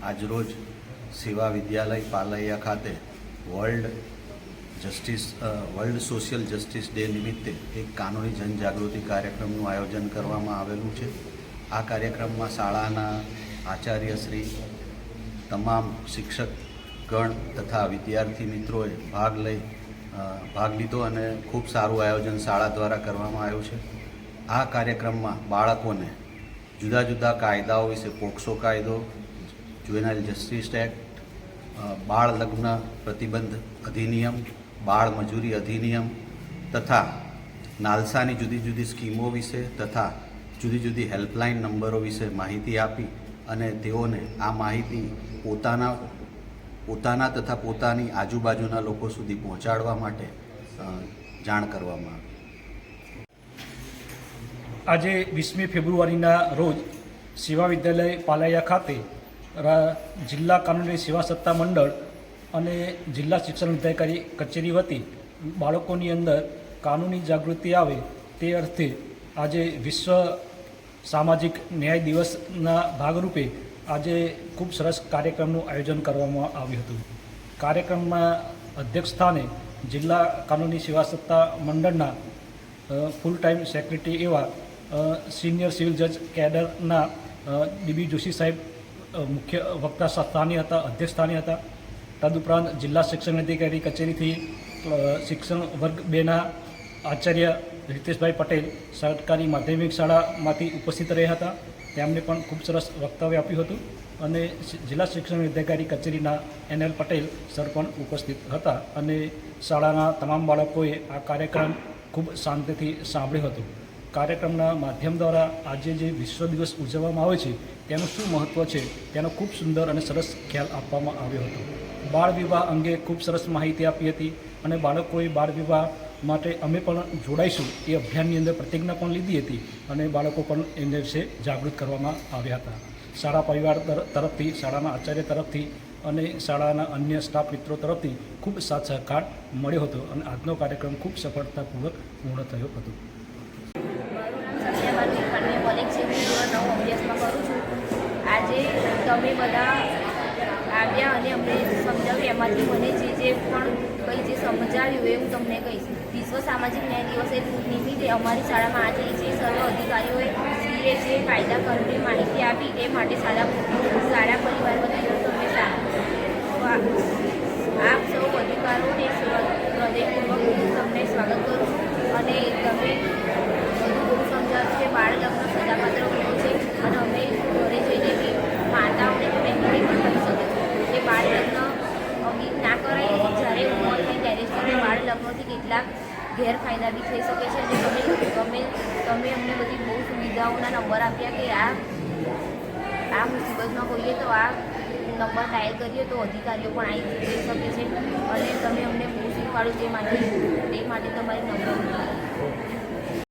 આજરોજ સેવા વિદ્યાલય પાલૈયા ખાતે વર્લ્ડ સોશિયલ જસ્ટિસ ડે નિમિત્તે એક કાનૂની જનજાગૃતિ કાર્યક્રમનું આયોજન કરવામાં આવેલું છે। આ કાર્યક્રમમાં શાળાના આચાર્યશ્રી, તમામ શિક્ષકગણ તથા વિદ્યાર્થી મિત્રોએ ભાગ લીધો અને ખૂબ સારું આયોજન શાળા દ્વારા કરવામાં આવ્યું છે। આ કાર્યક્રમમાં બાળકોને જુદા જુદા કાયદાઓ વિશે, પોક્સો કાયદો, જુવેનાઇલ જસ્ટિસ એક્ટ, બાળ લગ્ન પ્રતિબંધ અધિનિયમ, બાળ મજૂરી અધિનિયમ તથા નાલસાની જુદી જુદી સ્કીમો વિશે તથા જુદી જુદી હેલ્પલાઇન નંબરો વિશે માહિતી આપી અને તેઓને આ માહિતી પોતાના તથા પોતાની આજુબાજુના લોકો સુધી પહોંચાડવા માટે જાણ કરવામાં આવી। આજે 20મી ફેબ્રુઆરીના રોજ સેવા વિદ્યાલય પાલૈયા ખાતે જિલ્લા કાનૂની સેવા સત્તા મંડળ અને જિલ્લા શિક્ષણ અધિકારી કચેરી વતી બાળકોની અંદર કાનૂની જાગૃતિ આવે તે અર્થે આજે વિશ્વ સામાજિક ન્યાય દિવસના ભાગરૂપે આજે ખૂબ સરસ કાર્યક્રમનું આયોજન કરવામાં આવ્યું હતું। કાર્યક્રમમાં અધ્યક્ષ સ્થાને જિલ્લા કાનૂની સેવા સત્તા મંડળના ફૂલ ટાઈમ સેક્રેટરી એવા સિનિયર સિવિલ જજ કેડરના ડીબી જોશી સાહેબ મુખ્ય વક્તા સ્થાને હતા, અધ્યક્ષ સ્થાને હતા। તદુપરાંત જિલ્લા શિક્ષણ અધિકારી કચેરીથી શિક્ષણ વર્ગ 2ના આચાર્ય રિતેશભાઈ પટેલ સરકારી માધ્યમિક શાળામાંથી ઉપસ્થિત રહ્યા હતા। તેમણે પણ ખૂબ સરસ વક્તવ્ય આપ્યું હતું અને જિલ્લા શિક્ષણ અધિકારી કચેરીના NL પટેલ સર પણ ઉપસ્થિત હતા અને શાળાના તમામ બાળકોએ આ કાર્યક્રમ ખૂબ શાંતિથી સાંભળ્યો હતો। કાર્યક્રમના માધ્યમ દ્વારા આજે જે વિશ્વ દિવસ ઉજવવામાં આવે છે તેનું શું મહત્ત્વ છે તેનો ખૂબ સુંદર અને સરસ ખ્યાલ આપવામાં આવ્યો હતો। બાળ વિવાહ અંગે ખૂબ સરસ માહિતી આપી હતી અને બાળકોએ બાળ વિવાહ માટે અમે પણ જોડાઈશું એ અભિયાનની અંદર પ્રતિજ્ઞા પણ લીધી હતી અને બાળકો પણ એને વિશે જાગૃત કરવામાં આવ્યા હતા। શાળા પરિવાર તરફથી, શાળાના આચાર્ય તરફથી અને શાળાના અન્ય સ્ટાફ મિત્રો તરફથી ખૂબ સાથ સહકાર મળ્યો હતો અને આજનો કાર્યક્રમ ખૂબ સફળતાપૂર્વક પૂર્ણ થયો હતો। આજે તમે બધા આવ્યા અને અમને સમજાવ્યું, એમાંથી મને જે પણ કંઈ જે સમજાવ્યું એ હું તમને કહીશ। વિશ્વ સામાજિક ન્યાય દિવસે નિમિત્તે અમારી શાળામાં આજે જે સર્વ અધિકારીઓએ જે કાયદા કાનૂની માહિતી આપી એ માટે શાળા પરિવાર વતી તમને આપ સૌ અધિકારીઓને હૃદયપૂર્વક તમને સ્વાગત કરું છું અને તમે બધું સમજાવ્યું કે બાળ લગ્ન સજાપાત્ર ગુનો છે અને અમે ઘરે જઈને બી માતાઓને બહેનોને પણ કરી શકીએ છીએ કે બાળ લગ્ન ના કરાય, જ્યારે ઉંમર થાય ત્યારે જ કરે। બાળ લગ્નથી કેટલાક ગેરફાયદા બી થઈ શકે છે અને તમે અમને બધી બહુ સુવિધાઓના નંબર આપ્યા કે આ મુસીબતમાં હોઈએ તો આ નંબર ડાયલ કરીએ તો અધિકારીઓ પણ આવી જઈ શકે છે અને તમે અમને બહુ શીખવાડ્યું તે માટે તમારી નંબર